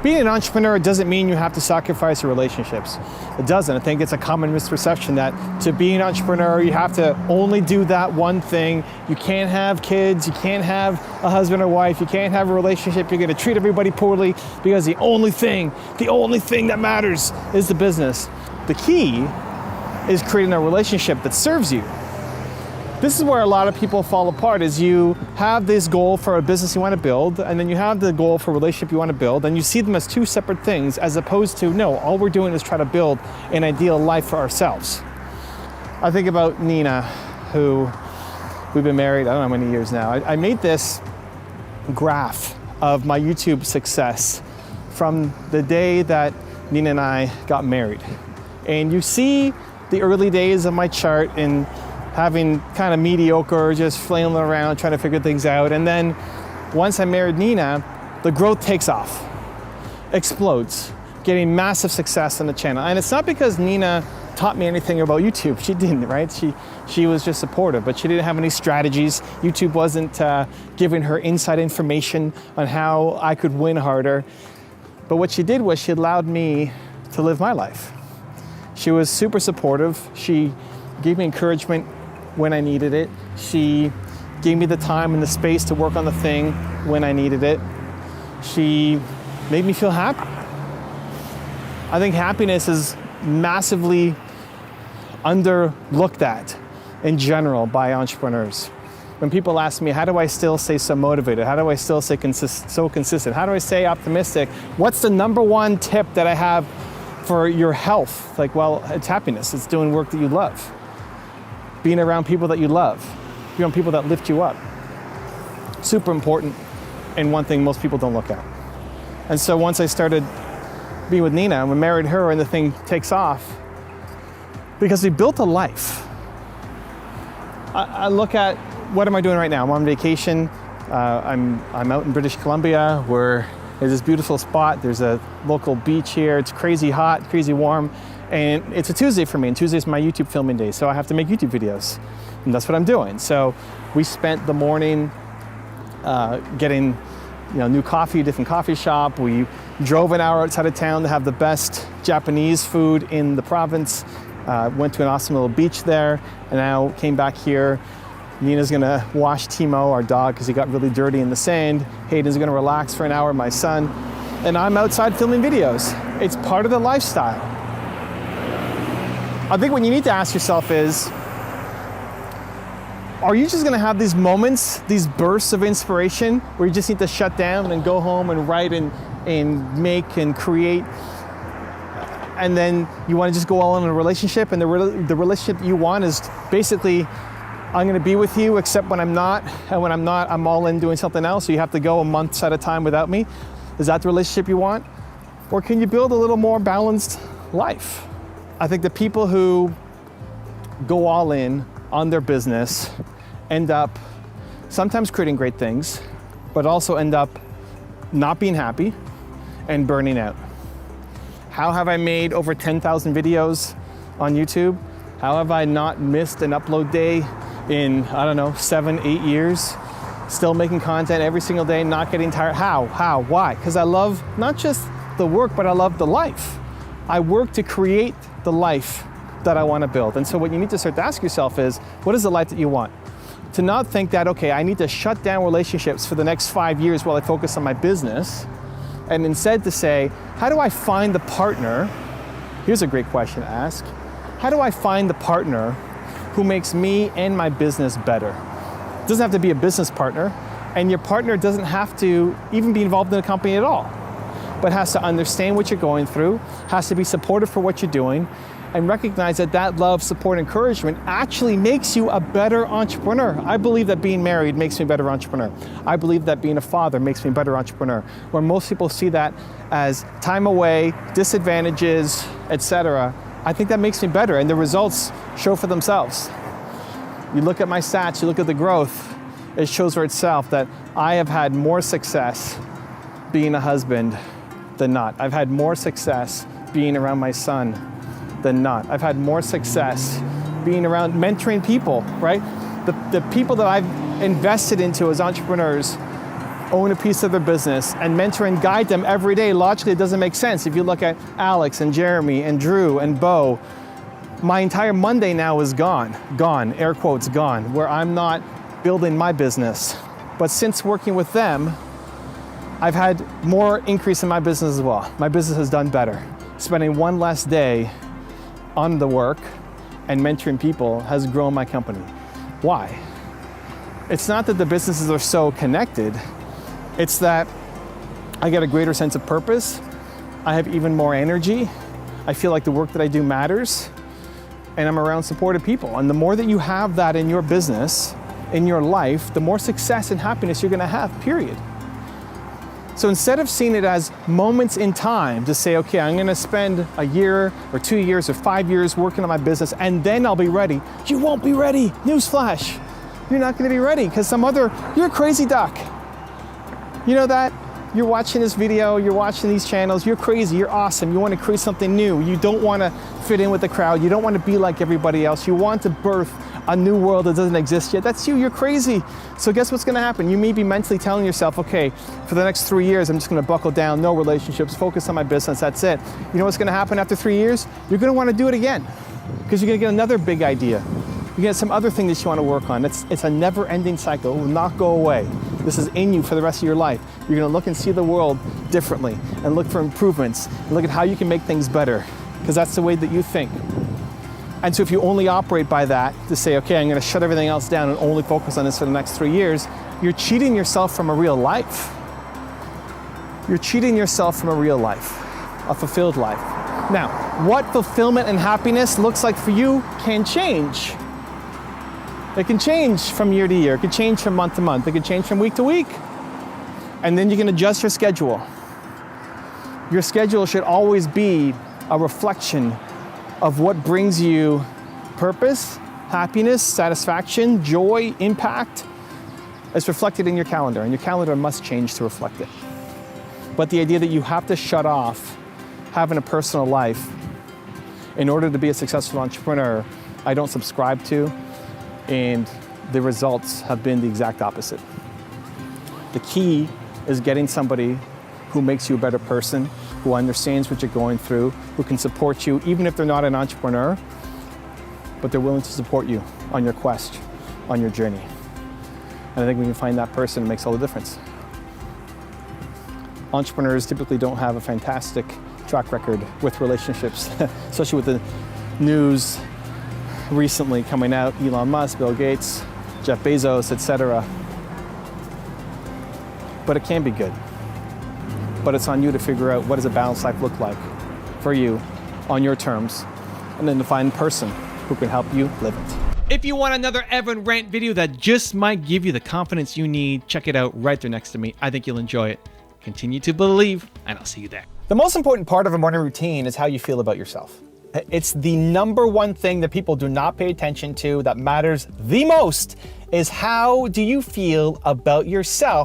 being an entrepreneur doesn't mean you have to sacrifice your relationships. It doesn't. I think it's a common misperception that to be an entrepreneur, you have to only do that one thing. You can't have kids, you can't have a husband or wife, you can't have a relationship, you're gonna treat everybody poorly because the only thing that matters is the business. The key is creating a relationship that serves you. This is where a lot of people fall apart, is you have this goal for a business you want to build, and then you have the goal for a relationship you want to build, and you see them as two separate things, as opposed to, no, all we're doing is try to build an ideal life for ourselves. I think about Nina, who we've been married, I don't know how many years now. I made this graph of my YouTube success from the day that Nina and I got married. And you see the early days of my chart and having kind of mediocre, just flailing around, trying to figure things out. And then once I married Nina, the growth takes off, explodes, getting massive success on the channel. And it's not because Nina taught me anything about YouTube. She didn't, right? She was just supportive, but she didn't have any strategies. YouTube wasn't giving her inside information on how I could win harder. But what she did was she allowed me to live my life. She was super supportive. She gave me encouragement when I needed it. She gave me the time and the space to work on the thing when I needed it. She made me feel happy. I think happiness is massively underlooked at in general by entrepreneurs. When people ask me, how do I still stay so motivated? How do I still stay so consistent? How do I stay optimistic? What's the number one tip that I have for your health? Like, well, it's happiness. It's doing work that you love. Being around people that you love, being around people that lift you up. Super important, and one thing most people don't look at. And so once I started being with Nina, and we married her, and the thing takes off, because we built a life. I look at, what am I doing right now? I'm on vacation. I'm out in British Columbia, where there's this beautiful spot. There's a local beach here. It's crazy hot, crazy warm. And it's a Tuesday for me, and Tuesday's my YouTube filming day, so I have to make YouTube videos. And that's what I'm doing. So we spent the morning getting new coffee, different coffee shop. We drove an hour outside of town to have the best Japanese food in the province. Went to an awesome little beach there, and now came back here. Nina's gonna wash Timo, our dog, because he got really dirty in the sand. Hayden's gonna relax for an hour, my son. And I'm outside filming videos. It's part of the lifestyle. I think what you need to ask yourself is, are you just gonna have these moments, these bursts of inspiration, where you just need to shut down and go home and write and make and create, and then you wanna just go all in a relationship, and the relationship you want is basically, I'm gonna be with you except when I'm not, and when I'm not, I'm all in doing something else, so you have to go a month at a time without me? Is that the relationship you want? Or can you build a little more balanced life? I think the people who go all in on their business end up sometimes creating great things, but also end up not being happy and burning out. How have I made over 10,000 videos on YouTube? How have I not missed an upload day in, 7, 8 years? Still making content every single day, not getting tired. How, why? Because I love not just the work, but I love the life. I work to create the life that I want to build. And so what you need to start to ask yourself is, what is the life that you want? To not think that, okay, I need to shut down relationships for the next 5 years while I focus on my business, and instead to say, how do I find the partner? Here's a great question to ask. How do I find the partner who makes me and my business better? It doesn't have to be a business partner, and your partner doesn't have to even be involved in the company at all, but has to understand what you're going through, has to be supportive for what you're doing, and recognize that love, support, encouragement actually makes you a better entrepreneur. I believe that being married makes me a better entrepreneur. I believe that being a father makes me a better entrepreneur. Where most people see that as time away, disadvantages, etc., I think that makes me better, and the results show for themselves. You look at my stats, you look at the growth, it shows for itself that I have had more success being a husband than not. I've had more success being around my son than not. I've had more success being around mentoring people, right? The people that I've invested into as entrepreneurs own a piece of their business and mentor and guide them every day. Logically, it doesn't make sense. If you look at Alex and Jeremy and Drew and Bo, my entire Monday now is gone, air quotes gone, where I'm not building my business. But since working with them, I've had more increase in my business as well. My business has done better. Spending one less day on the work and mentoring people has grown my company. Why? It's not that the businesses are so connected, it's that I get a greater sense of purpose, I have even more energy, I feel like the work that I do matters, and I'm around supportive people. And the more that you have that in your business, in your life, the more success and happiness you're gonna have, period. So instead of seeing it as moments in time to say, okay, I'm gonna spend a year or 2 years or 5 years working on my business and then I'll be ready. You won't be ready, newsflash. You're not gonna be ready because you're a crazy duck. You know that? You're watching this video, you're watching these channels, you're crazy, you're awesome, you wanna create something new. You don't wanna fit in with the crowd, you don't wanna be like everybody else, you want to birth a new world that doesn't exist yet. That's you're crazy. So guess what's gonna happen? You may be mentally telling yourself, okay, for the next 3 years, I'm just gonna buckle down, no relationships, focus on my business, that's it. You know what's gonna happen after 3 years? You're gonna wanna do it again because you're gonna get another big idea. You get some other thing that you wanna work on. It's a never-ending cycle. It will not go away. This is in you for the rest of your life. You're gonna look and see the world differently and look for improvements and look at how you can make things better because that's the way that you think. And so if you only operate by that, to say, okay, I'm gonna shut everything else down and only focus on this for the next 3 years, you're cheating yourself from a real life. You're cheating yourself from a real life, a fulfilled life. Now, what fulfillment and happiness looks like for you can change. It can change from year to year, it can change from month to month, it can change from week to week. And then you can adjust your schedule. Your schedule should always be a reflection of what brings you purpose, happiness, satisfaction, joy, impact. It's reflected in your calendar, and your calendar must change to reflect it. But the idea that you have to shut off having a personal life in order to be a successful entrepreneur, I don't subscribe to, and the results have been the exact opposite. The key is getting somebody who makes you a better person, who understands what you're going through, who can support you, even if they're not an entrepreneur, but they're willing to support you on your quest, on your journey. And I think when you find that person, it makes all the difference. Entrepreneurs typically don't have a fantastic track record with relationships, especially with the news recently coming out, Elon Musk, Bill Gates, Jeff Bezos, etc. But it can be good. But it's on you to figure out what does a balanced life look like for you on your terms, and then to find a person who can help you live it. If you want another Evan Rant video that just might give you the confidence you need, check it out right there next to me. I think you'll enjoy it. Continue to believe, and I'll see you there. The most important part of a morning routine is how you feel about yourself. It's the number one thing that people do not pay attention to that matters the most is how do you feel about yourself